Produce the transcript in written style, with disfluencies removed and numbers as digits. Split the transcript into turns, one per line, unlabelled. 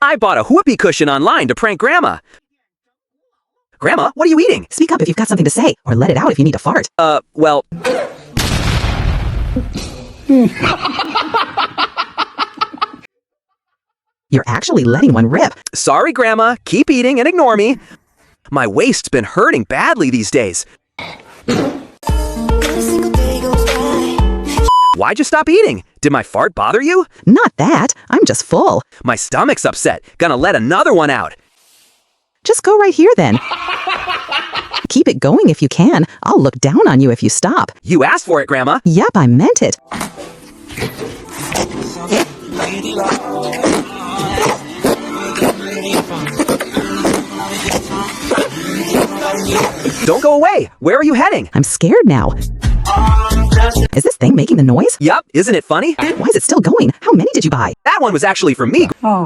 I bought a whoopee cushion online to prank Grandma. Grandma, what are you eating?
Speak up if you've got something to say, or let it out if you need to fart.
Well...
You're actually letting one rip.
Sorry, Grandma. Keep eating and ignore me. My waist's been hurting badly these days. Why'd you stop eating? Did my fart bother you?
Not that. I'm just full.
My stomach's upset. Gonna let another one out.
Just go right here then. Keep it going if you can. I'll look down on you if you stop.
You asked for it, Grandma.
Yep, I meant it.
Don't go away. Where are you heading?
I'm scared now. Is this thing making the noise?
Yup, isn't it funny?
Why is it still going? How many did you buy?
That one was actually for me.
Oh.